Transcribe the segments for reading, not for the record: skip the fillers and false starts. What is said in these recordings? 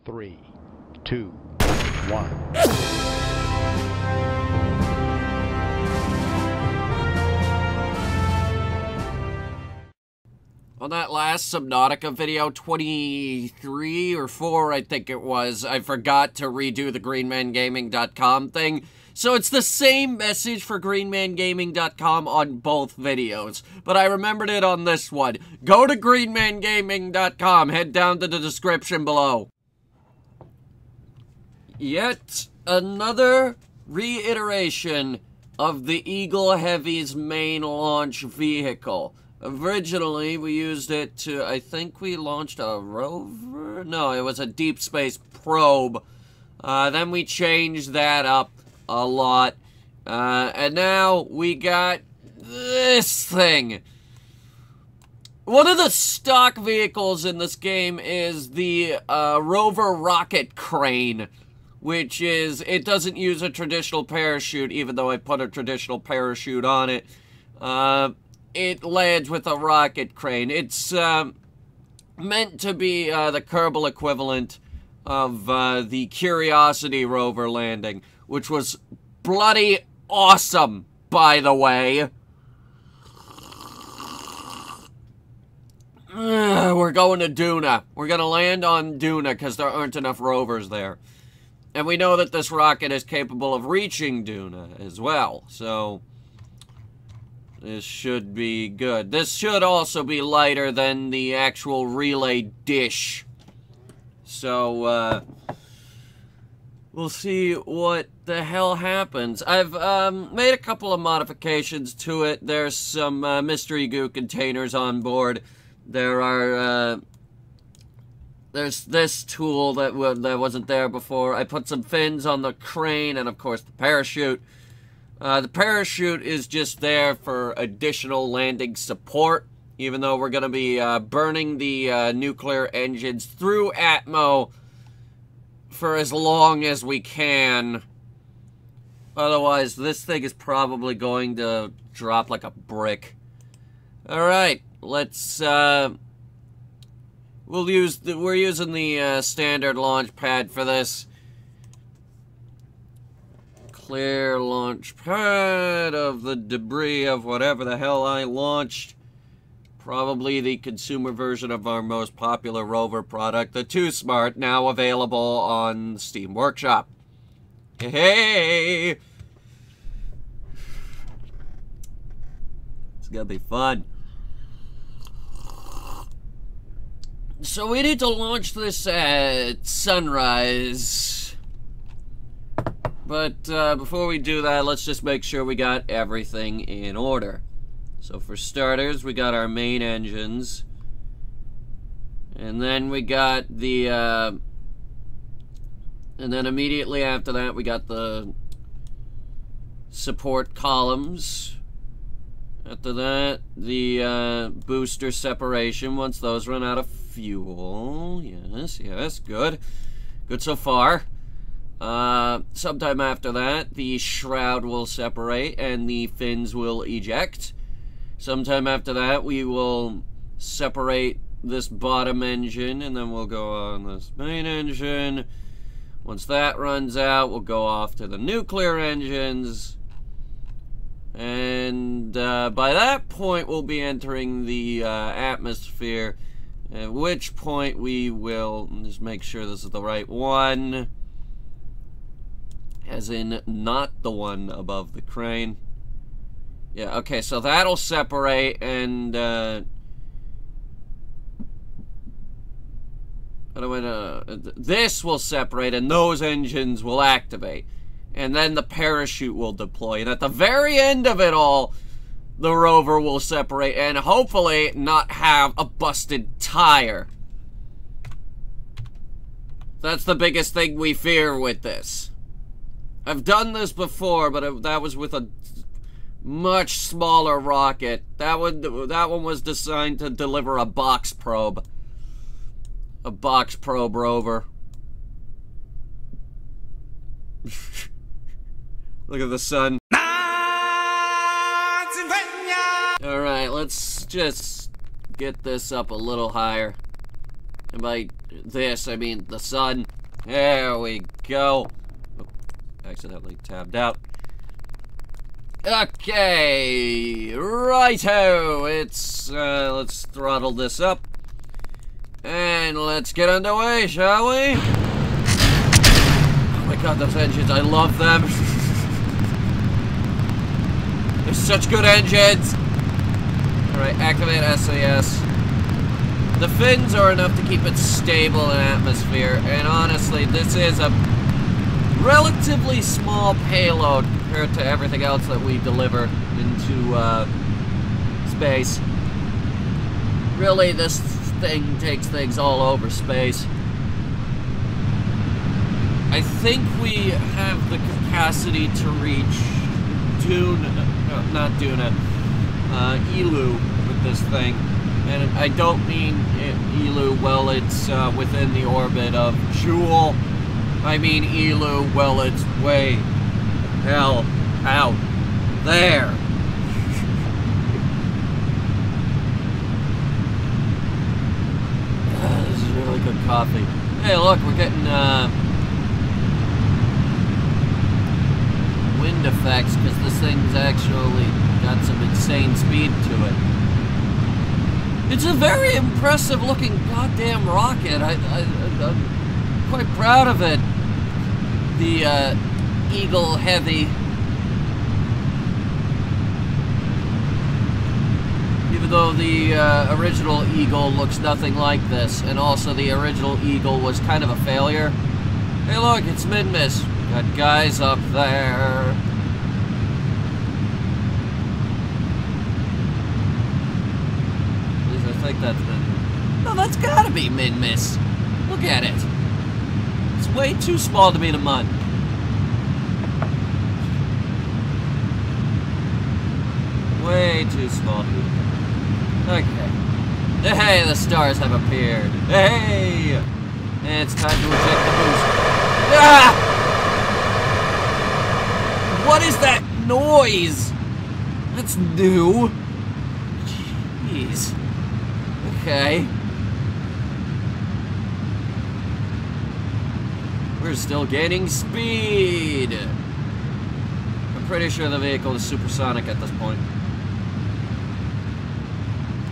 3, 2, 1. On that last Subnautica video, 23 or 4, I think it was, I forgot to redo the greenmangaming.com thing. So it's the same message for greenmangaming.com on both videos. But I remembered it on this one. Go to greenmangaming.com. Head down to the description below. Yet another reiteration of the Eagle Heavy's main launch vehicle. Originally, we used it to, I think we launched a rover? No, it was a deep space probe. Then we changed that up a lot. And now we got this thing. One of the stock vehicles in this game is the Rover rocket crane, which is, it doesn't use a traditional parachute, even though I put a traditional parachute on it. It lands with a rocket crane. It's meant to be the Kerbal equivalent of the Curiosity rover landing, which was bloody awesome, by the way. We're going to Duna. We're going to land on Duna because there aren't enough rovers there. And we know that this rocket is capable of reaching Duna as well, so this should be good. This should also be lighter than the actual relay dish. So, we'll see what the hell happens. I've made a couple of modifications to it. There's some mystery goo containers on board. There are, there's this tool that wasn't there before. I put some fins on the crane and, of course, the parachute. The parachute is just there for additional landing support, even though we're going to be burning the nuclear engines through Atmo for as long as we can. Otherwise, this thing is probably going to drop like a brick. Alright, let's, we're using the standard launch pad for this. Clear launch pad of the debris of whatever the hell I launched. Probably the consumer version of our most popular Rover product, the Too Smart, now available on Steam Workshop. Hey! It's gonna be fun. So we need to launch this at sunrise. But before we do that, let's just make sure we got everything in order. So for starters, we got our main engines. And then we got the, and then immediately after that, we got the support columns. After that, the booster separation once those run out of fuel. Yes, yes, good. Good so far. Sometime after that, the shroud will separate and the fins will eject. Sometime after that, we will separate this bottom engine, and then we'll go on this main engine. Once that runs out, we'll go off to the nuclear engines. And by that point, we'll be entering the atmosphere, at which point we will just make sure this is the right one. As in, not the one above the crane. Yeah, okay, so that'll separate, and, this will separate, and those engines will activate. And then the parachute will deploy. And at the very end of it all, the rover will separate, and hopefully not have a busted tire. That's the biggest thing we fear with this. I've done this before, but that was with a much smaller rocket. That one was designed to deliver a box probe. A box probe rover. Look at the sun. Alright, let's just get this up a little higher. And by this, I mean the sun. There we go. Oh, accidentally tabbed out. Okay, righto. Let's throttle this up. And let's get underway, shall we? Oh my god, those engines, I love them. They're such good engines. Alright, activate SAS. The fins are enough to keep it stable in atmosphere, and honestly, this is a relatively small payload compared to everything else that we deliver into space. Really, this thing takes things all over space. I think we have the capacity to reach Elu with this thing. And I don't mean Elu while it's within the orbit of Joule. I mean Elu while it's way hell out there. This is really good coffee. Hey, look, we're getting wind effects because this thing's actually got some insane speed to it. It's a very impressive looking goddamn rocket. I'm quite proud of it. The Eagle Heavy. Even though the original Eagle looks nothing like this, and also the original Eagle was kind of a failure. Hey look, it's Mid-Miss. Got guys up there. I think that's Mid-Miss. No, that's gotta be Mid-Miss. Look at it. It's way too small to be the mud. Way too small to be the mud. Okay. Hey, the stars have appeared. Hey! And it's time to eject the boost. Ah! What is that noise? That's new. Jeez. Okay. We're still gaining speed. I'm pretty sure the vehicle is supersonic at this point.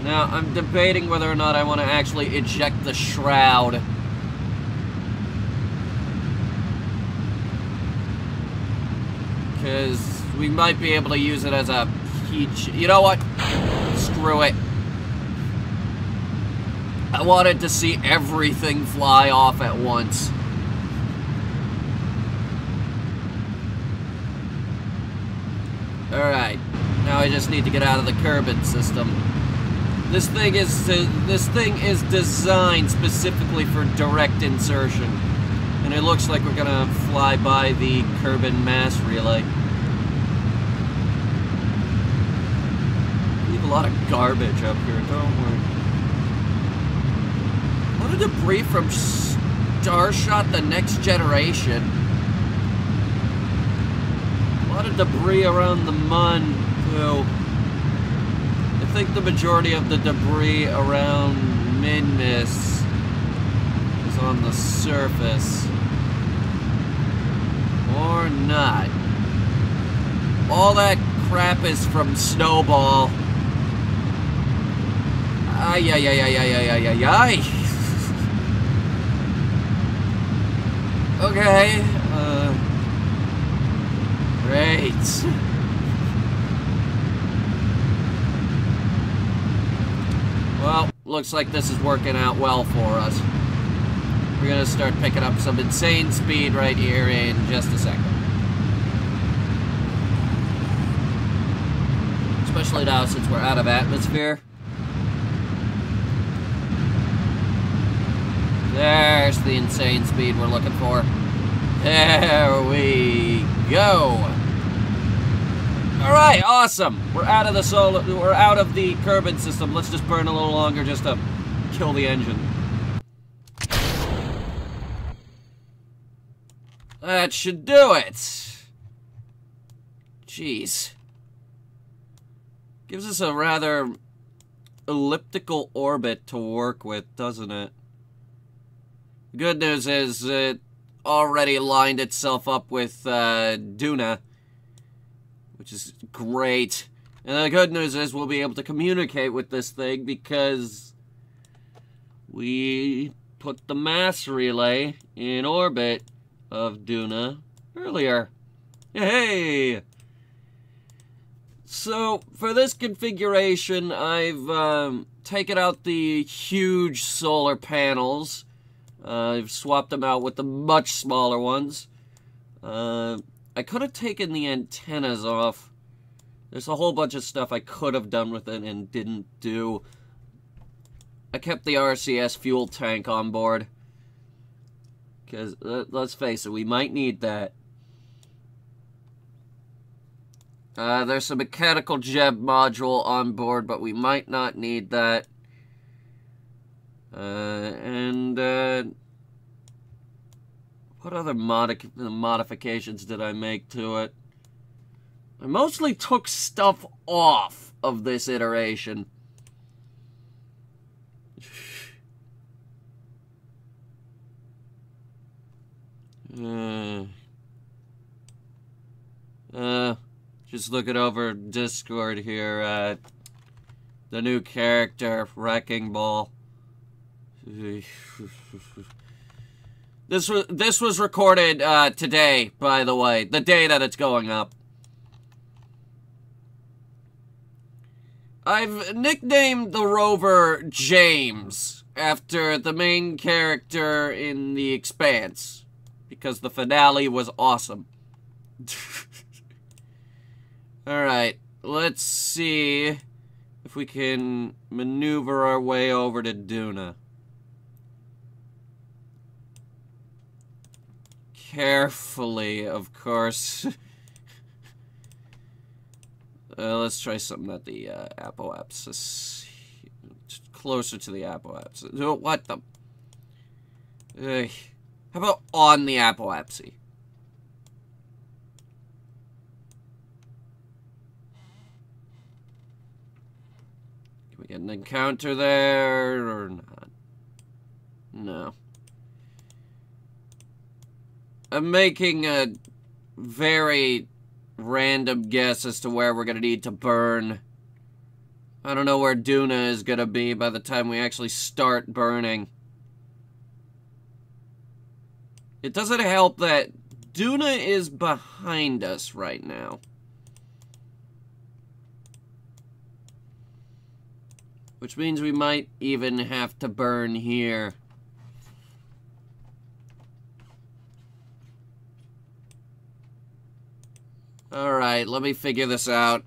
Now, I'm debating whether or not I want to actually eject the shroud. Because we might be able to use it as a heat... You know what? Screw it. I wanted to see everything fly off at once. Alright. Now I just need to get out of the Kerbin system. This thing is designed specifically for direct insertion. And it looks like we're gonna fly by the Kerbin mass relay. We have a lot of garbage up here, don't we? A lot of debris from Starshot The Next Generation. A lot of debris around the Mun, too. I think the majority of the debris around Mid-Miss is on the surface. Or not. All that crap is from Snowball. Ay, ay, ay, ay, ay, ay, ay, ay. Okay. Great. Well, looks like this is working out well for us. We're gonna start picking up some insane speed right here in just a second. Especially now since we're out of atmosphere. There's the insane speed we're looking for. There we go. Alright, awesome. We're out of the Kerbin system. Let's just burn a little longer just to kill the engine. That should do it. Jeez. Gives us a rather elliptical orbit to work with, doesn't it? Good news is it already lined itself up with Duna, which is great. And the good news is we'll be able to communicate with this thing because we put the mass relay in orbit of Duna earlier. Hey! So, for this configuration, I've taken out the huge solar panels. I've swapped them out with the much smaller ones. I could have taken the antennas off. There's a whole bunch of stuff I could have done with it and didn't do. I kept the RCS fuel tank on board. Because, let's face it, we might need that. There's a mechanical jeb module on board, but we might not need that. What other modifications did I make to it? I mostly took stuff off of this iteration. Just looking over Discord here at the new character, Wrecking Ball. This was recorded today, by the way, the day that it's going up. I've nicknamed the Rover James after the main character in The Expanse because the finale was awesome. Alright, let's see if we can maneuver our way over to Duna. Carefully, of course. Let's try something at the apoapsis. Closer to the apoapsis. What the? How about on the apoapsis? Can we get an encounter there or not? No. I'm making a very random guess as to where we're going to need to burn. I don't know where Duna is going to be by the time we actually start burning. It doesn't help that Duna is behind us right now. Which means we might even have to burn here. Alright, let me figure this out.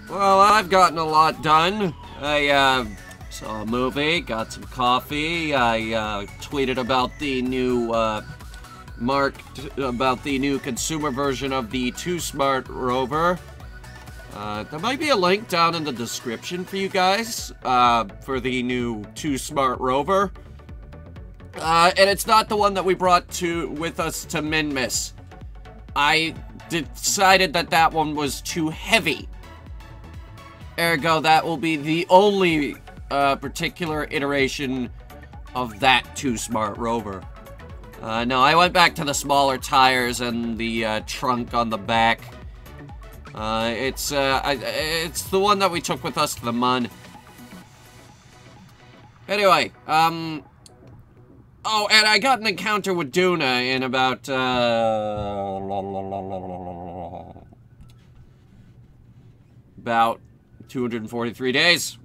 Well, I've gotten a lot done. I saw a movie, got some coffee, I tweeted about the new, about the new consumer version of the Too Smart Rover. There might be a link down in the description for you guys, for the new Too Smart Rover. And it's not the one that we brought with us to Minmus. I decided that that one was too heavy. Ergo, that will be the only particular iteration of that Too Smart Rover. No, I went back to the smaller tires and the trunk on the back. It's the one that we took with us to the Mun. Anyway, oh, and I got an encounter with Duna in about, about 243 days.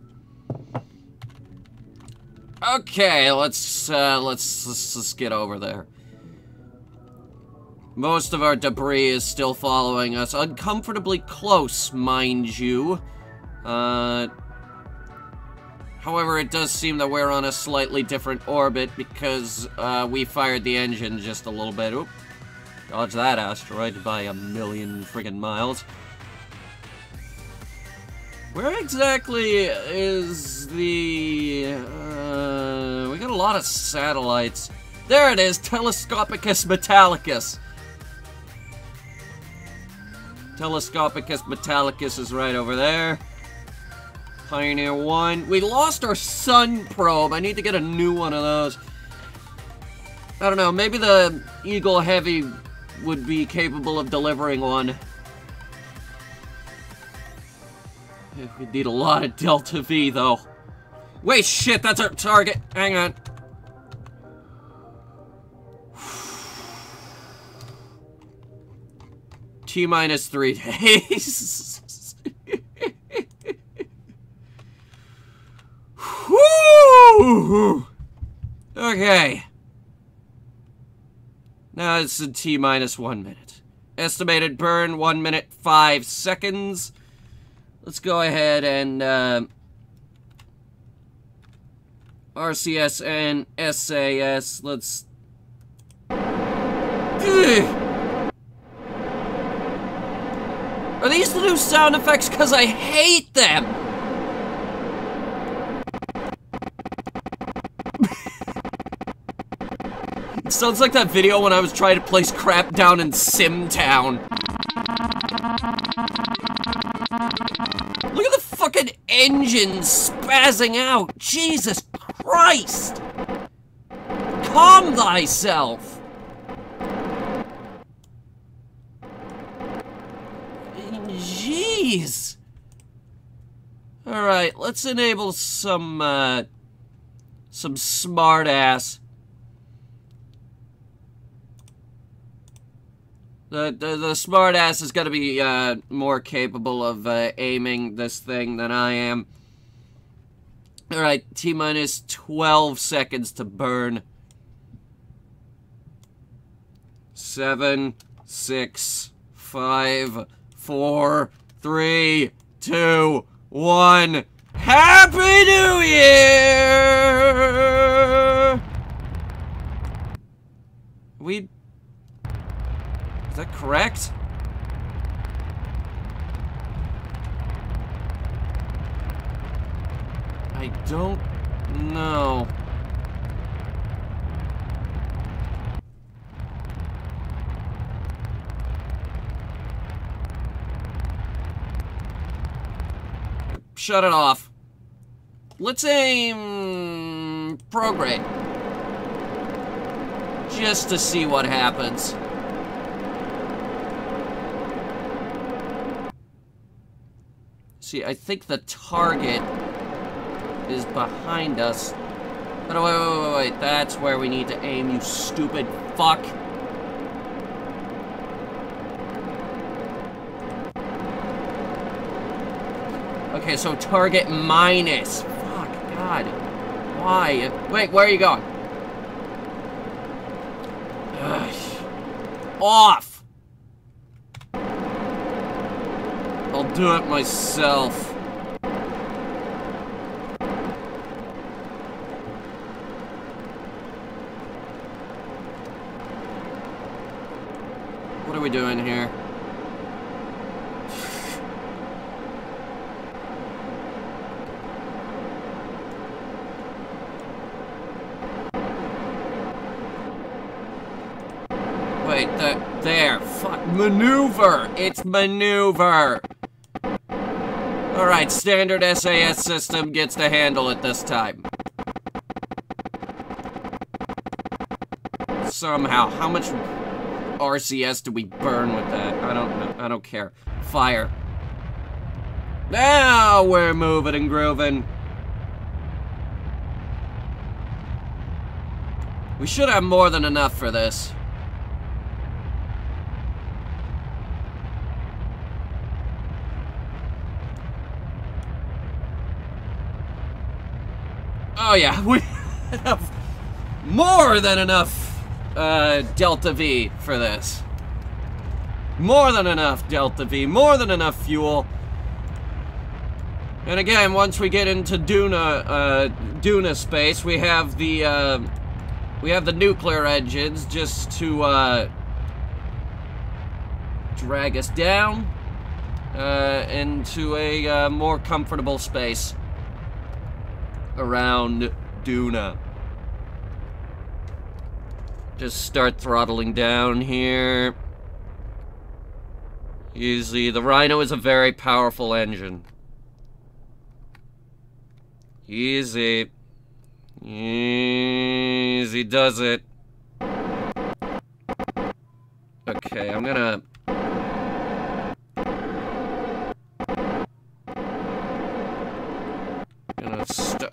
Okay, let's get over there. Most of our debris is still following us, uncomfortably close, mind you. However, it does seem that we're on a slightly different orbit because we fired the engine just a little bit. Oop. Dodge that asteroid by a million friggin' miles. Where exactly is the... we got a lot of satellites. There it is, Telescopicus Metallicus. Telescopicus Metallicus is right over there. Pioneer 1. We lost our Sun probe. I need to get a new one of those. I don't know, maybe the Eagle Heavy would be capable of delivering one. We need a lot of Delta V, though. Wait, shit, that's our target. Hang on. T-minus 3 days. Woo! Okay. Now it's a T-minus 1 minute. Estimated burn 1 minute 5 seconds. Let's go ahead and RCS and SAS. Let's. Ugh. Are these the new sound effects? Because I hate them! It sounds like that video when I was trying to place crap down in Simtown. Look at the fucking engine spazzing out! Jesus Christ! Calm thyself! Jeez! Alright, let's enable some smart ass. The smart ass is gonna be more capable of aiming this thing than I am. Alright, T-minus 12 seconds to burn. 7, 6, 5, 4, 3, 2, 1. Happy New Year! Is that correct? I don't know. Shut it off. Let's aim prograde. Just to see what happens. See, I think the target is behind us. Oh, wait. That's where we need to aim, you stupid fuck. Okay, so target minus. Fuck, God. Why? Wait, where are you going? Ugh. Off! I'll do it myself. What are we doing here? Wait, there. Fuck. Maneuver! It's maneuver! Alright, standard SAS system gets to handle it this time. Somehow. How much RCS do we burn with that? I don't know. I don't care. Fire. Now we're moving and grooving. We should have more than enough for this. Oh yeah, we have more than enough Delta V for this. More than enough Delta V, more than enough fuel. And again, once we get into Duna space, we have the nuclear engines just to drag us down into a more comfortable space around Duna. Just start throttling down here. Easy. The Rhino is a very powerful engine. Easy. Easy does it. Okay, I'm gonna...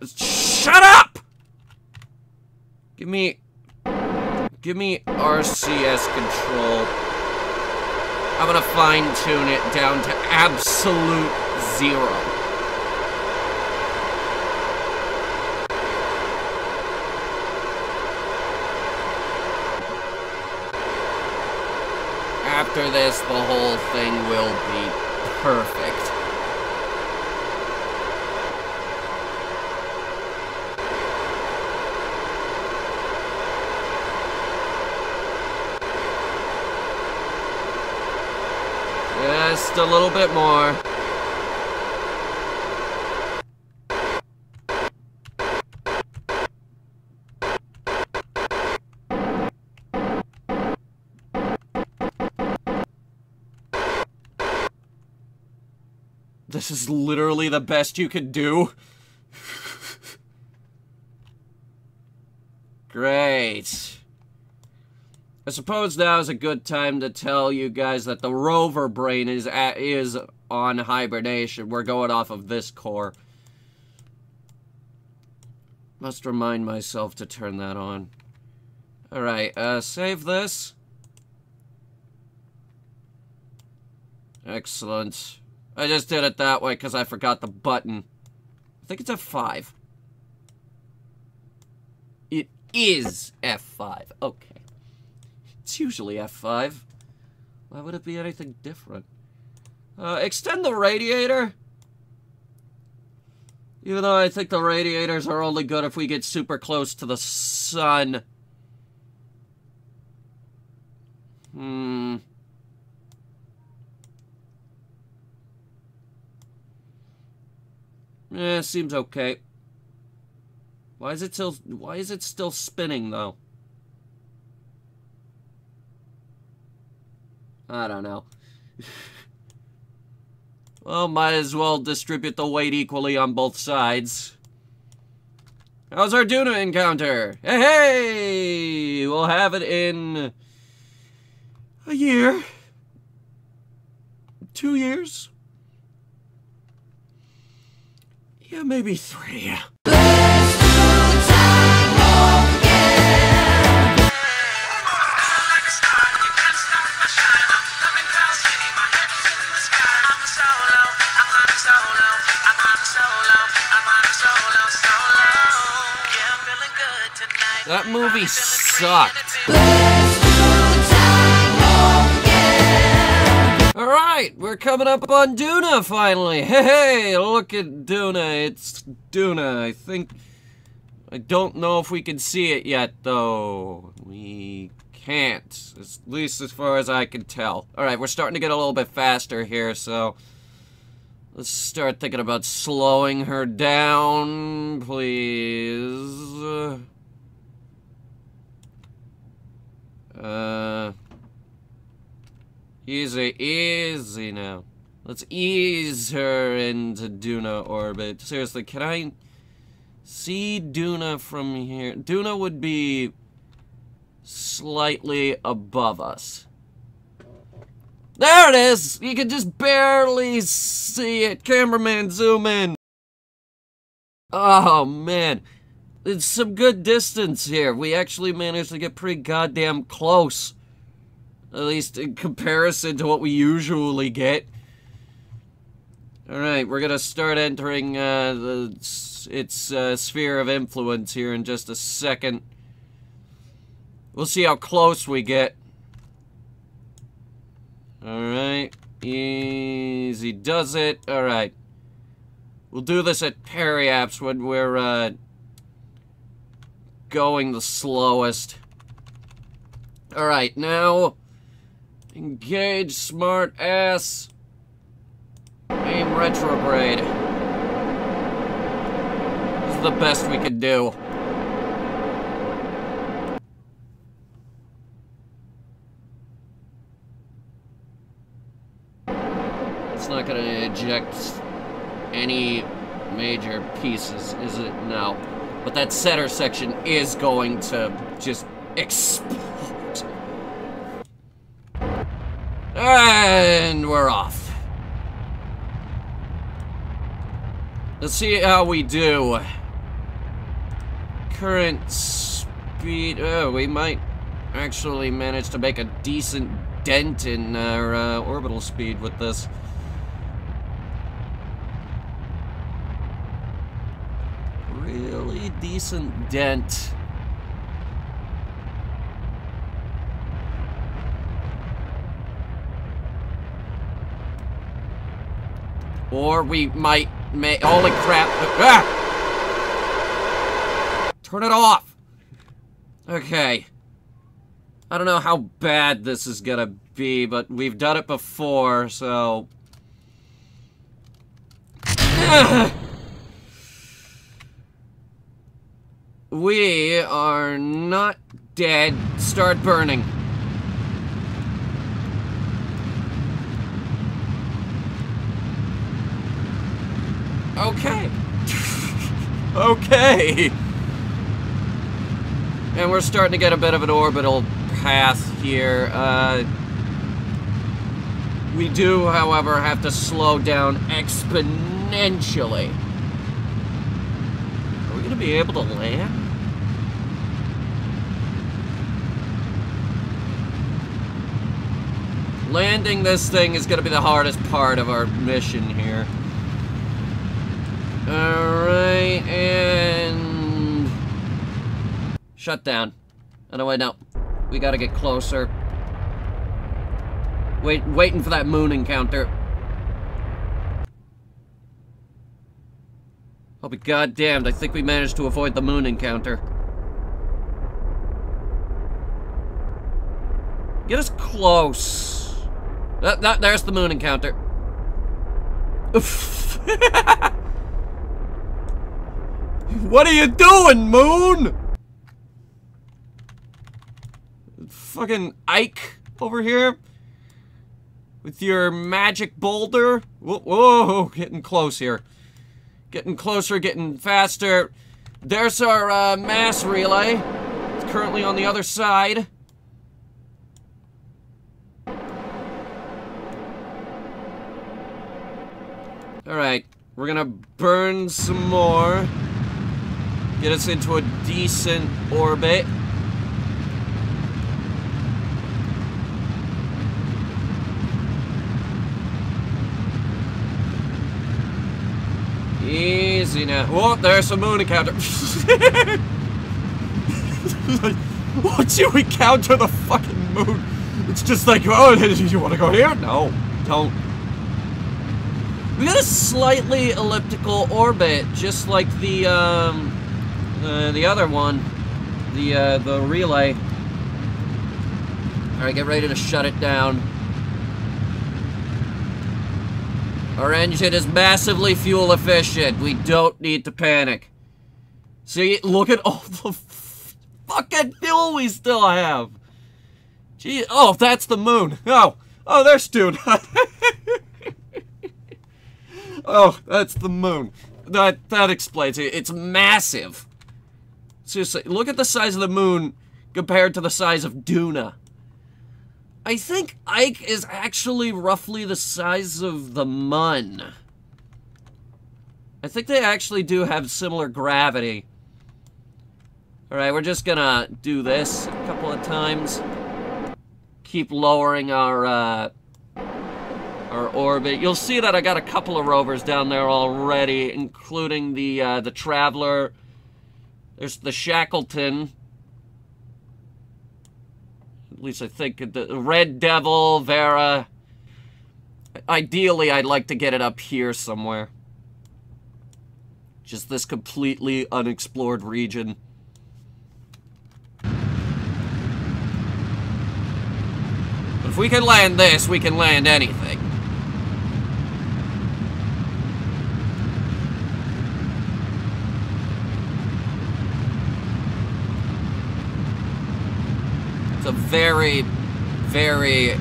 Shut up! Give me RCS control. I'm gonna fine-tune it down to absolute 0. After this, the whole thing will be perfect. Just a little bit more. This is literally the best you could do. Great. I suppose now is a good time to tell you guys that the Rover brain is on hibernation. We're going off of this core. Must remind myself to turn that on. Alright, save this. Excellent. I just did it that way because I forgot the button. I think it's F5. It is F5. Okay. It's usually F5. Why would it be anything different? Extend the radiator. Even though I think the radiators are only good if we get super close to the sun. Seems okay. Why is it still spinning though? I don't know. Well, might as well distribute the weight equally on both sides. How's our Duna encounter? Hey, hey! We'll have it in a year. 2 years? Yeah, maybe 3. That movie sucked. Alright, we're coming up on Duna finally. Hey, look at Duna. It's Duna. I don't know if we can see it yet, though. We can't, at least as far as I can tell. Alright, we're starting to get a little bit faster here, so let's start thinking about slowing her down, please. Easy now. Let's ease her into Duna orbit. Seriously, can I see Duna from here? Duna would be slightly above us. There it is! You can just barely see it. Cameraman, zoom in. Oh, man. It's some good distance here. We actually managed to get pretty goddamn close. At least in comparison to what we usually get. Alright, we're gonna start entering its sphere of influence here in just a second. We'll see how close we get. Alright, easy does it. Alright. We'll do this at periaps when we're going the slowest. Alright, now engage smart ass. Aim retrograde. This is the best we could do. It's not gonna eject any major pieces, is it? No. But that center section is going to just explode. And we're off. Let's see how we do. Current speed. Oh, we might actually manage to make a decent dent in our orbital speed with this. Really decent dent. Or we might make. Holy crap! Ah! Turn it off! Okay. I don't know how bad this is gonna be, but we've done it before, so. We are not dead. Start burning. Okay. Okay. And we're starting to get a bit of an orbital path here. We do, however, have to slow down exponentially. Are we going to be able to land? Landing this thing is going to be the hardest part of our mission here. Alright, and... shut down. Oh, no, wait, no. We gotta get closer. Waiting for that moon encounter. I'll be goddamned. I think we managed to avoid the moon encounter. Get us close. There's the moon encounter. What are you doing, moon? Fucking Ike over here with your magic boulder. Whoa, whoa, getting close here. Getting closer, getting faster. There's our mass relay. It's currently on the other side. Alright, we're gonna burn some more. Get us into a decent orbit. Easy now. Oh, there's a moon encounter. Once you encounter the fucking moon, it's just like, oh, you want to go here? No, don't. We got a slightly elliptical orbit, just like the other one, the relay. All right, get ready to shut it down. Our engine is massively fuel efficient. We don't need to panic. See, look at all the fucking fuel we still have. Gee, oh, that's the moon. Oh, there's Dune. Oh, that's the moon. That explains it. It's massive. Seriously, look at the size of the moon compared to the size of Duna. I think Ike is actually roughly the size of the Mun. I think they actually do have similar gravity. Alright, we're just gonna do this a couple of times. Keep lowering our orbit. You'll see that I got a couple of rovers down there already, including the Traveler. There's the Shackleton. At least I think the Red Devil, Vera. Ideally, I'd like to get it up here somewhere. Just this completely unexplored region. But if we can land this, we can land anything. A very, very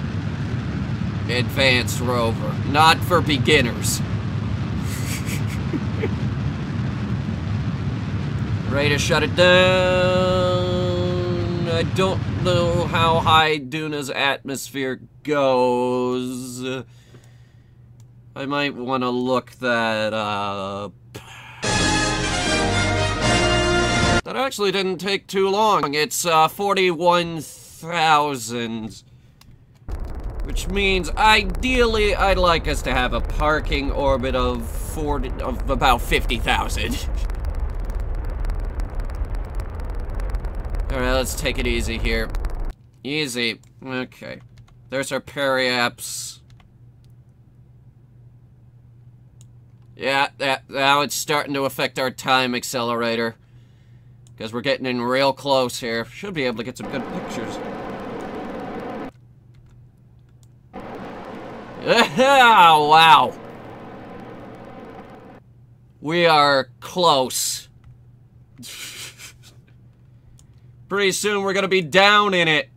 advanced rover. Not for beginners. Ready to shut it down. I don't know how high Duna's atmosphere goes. I might want to look that up. That actually didn't take too long. It's 41,000. Which means, ideally, I'd like us to have a parking orbit of about 50,000. Alright, let's take it easy here. Easy. Okay. There's our periaps. Yeah, now it's starting to affect our time accelerator. Because we're getting in real close here. Should be able to get some good pictures. Wow. We are close. Pretty soon we're gonna be down in it.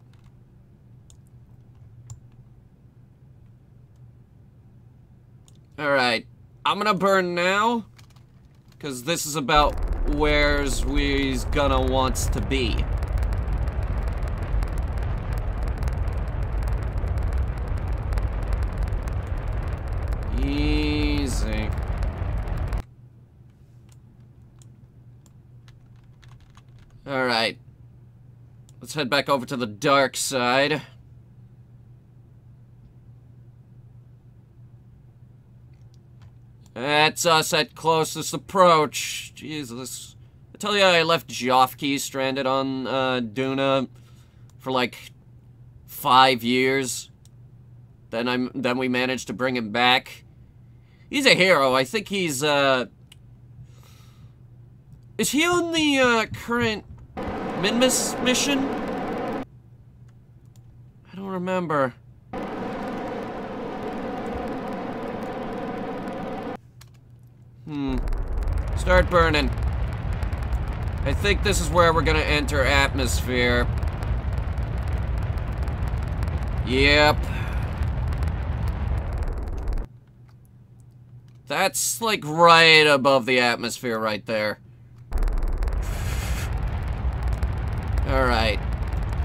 Alright. I'm gonna burn now. Because this is about where's we's gonna wants to be. Easy. Alright. Let's head back over to the dark side. That's us at closest approach. Jesus. I tell you, I left Joffkey stranded on Duna for like 5 years. Then we managed to bring him back. He's a hero. I think he's is he on the current Minmus mission? I don't remember. Start burning. I think this is where we're gonna enter atmosphere. Yep. That's like right above the atmosphere right there. Alright.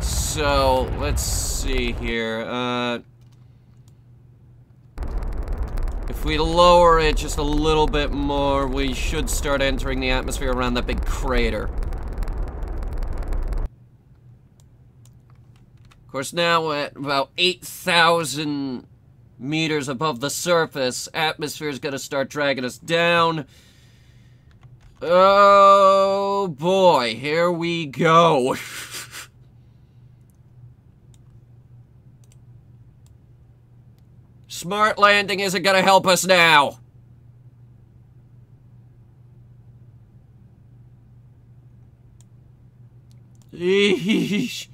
So, let's see here. If we lower it just a little bit more, we should start entering the atmosphere around that big crater. Of course, now at about 8,000 meters above the surface, atmosphere is gonna start dragging us down. Oh boy, here we go. Smart landing isn't gonna help us now. Eesh.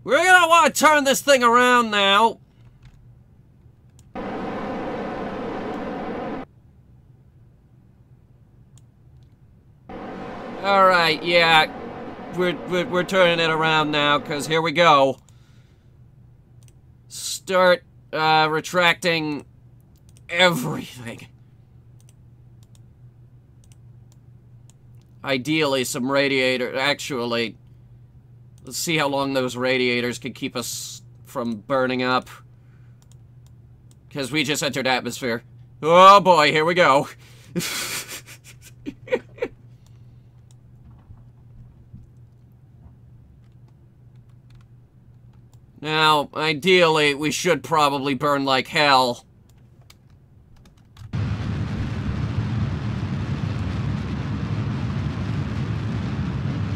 We're gonna want to turn this thing around now. Alright, yeah. We're turning it around now, because here we go. Start retracting everything. Ideally, some radiator. Actually, let's see how long those radiators can keep us from burning up. Because we just entered atmosphere. Oh boy, here we go. Now, ideally, we should probably burn like hell.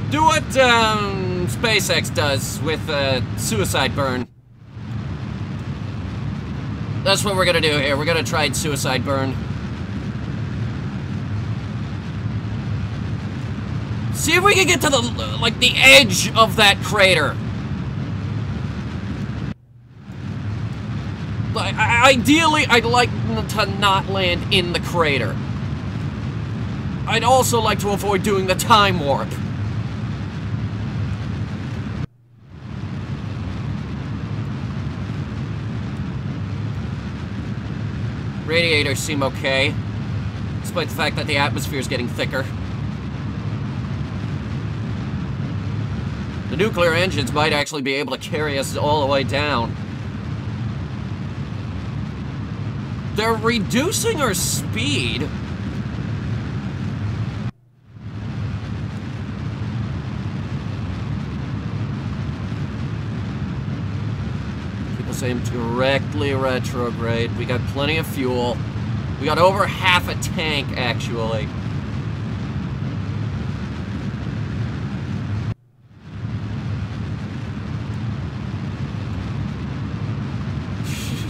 Do what SpaceX does with suicide burn. That's what we're gonna do here. We're gonna try suicide burn. See if we can get to the, like, the edge of that crater. Ideally, I'd like to not land in the crater. I'd also like to avoid doing the time warp. Radiators seem okay, despite the fact that the atmosphere is getting thicker. The nuclear engines might actually be able to carry us all the way down. They're reducing our speed. Keep us aim directly retrograde. We got plenty of fuel. We got over half a tank, actually.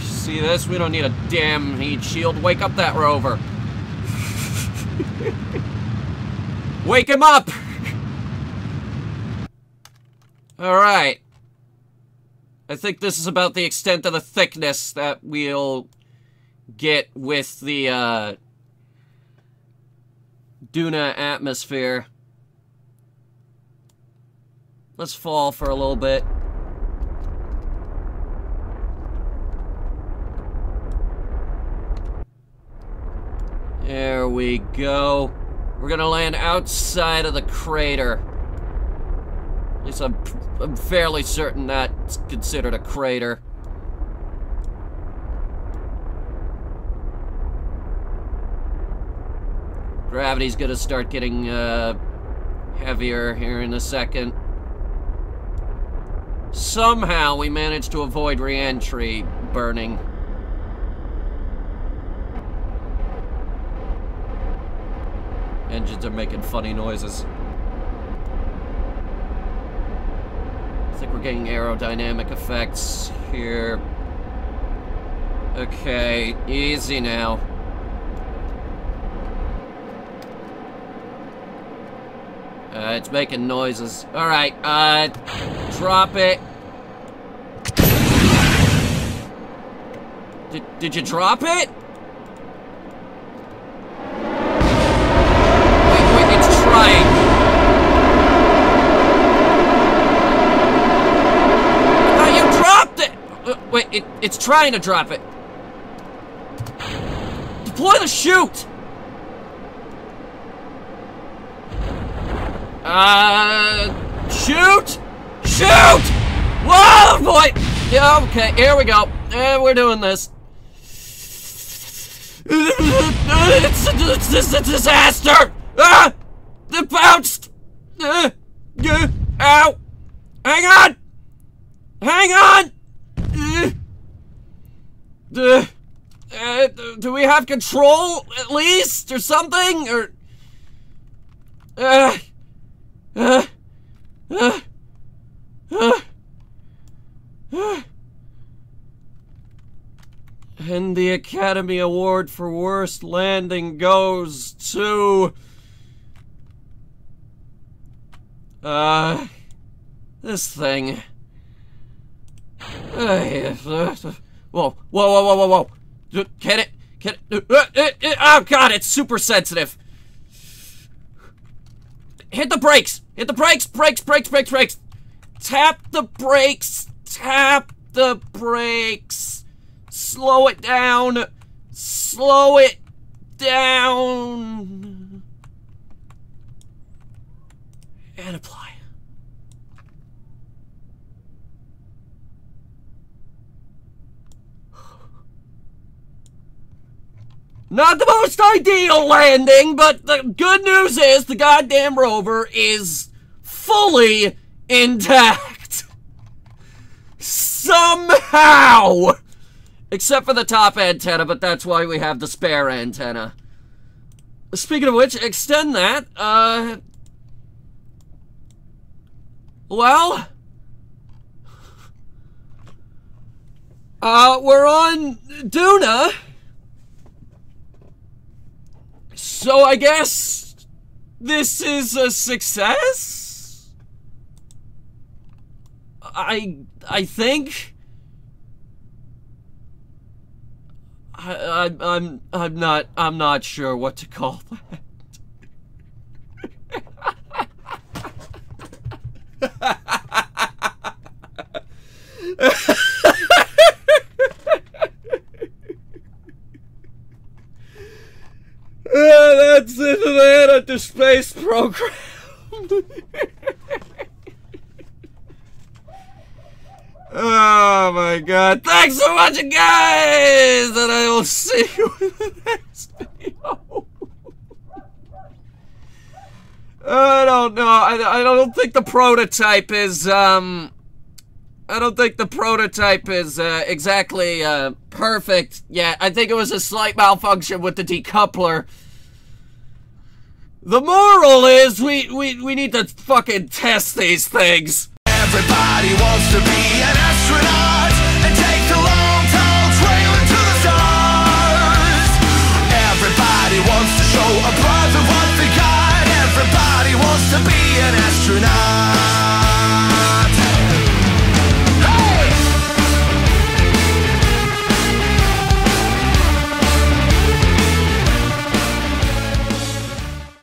See this? We don't need a damn heat shield. Wake up that rover. Wake him up! Alright. I think this is about the extent of the thickness that we'll get with the Duna atmosphere. Let's fall for a little bit. There we go. We're gonna land outside of the crater. At least I'm fairly certain that's considered a crater. Gravity's gonna start getting heavier here in a second. Somehow we managed to avoid re-entry burning. Engines are making funny noises. I think we're getting aerodynamic effects here. Okay, easy now. It's making noises. Alright, drop it. Did you drop it? Wait, it's trying to drop it. Deploy the chute! Shoot! Shoot! Whoa, boy! Yeah, okay, here we go. We're doing this. It's a disaster! Ah! It bounced! Ow! Hang on! Hang on! Do we have control, at least, or something? Or... And the Academy Award for Worst Landing goes to... this thing. Whoa, whoa. Can it? Oh god, it's super sensitive. Hit the brakes! Hit the brakes! Brakes! Tap the brakes! Tap the brakes! Slow it down! Slow it down! And apply. Not the most ideal landing, but the good news is the goddamn rover is fully intact. Somehow! Except for the top antenna, but that's why we have the spare antenna. Speaking of which, extend that. Well... we're on Duna. So I guess this is a success? I think I'm not sure what to call that. That's it, the Headhunter space program. Oh my god. Thanks for watching, guys! And I will see you in the next video. I don't know. I don't think the prototype is, I don't think the prototype is, exactly, perfect yet. I think it was a slight malfunction with the decoupler. The moral is we need to fucking test these things. Everybody wants to be an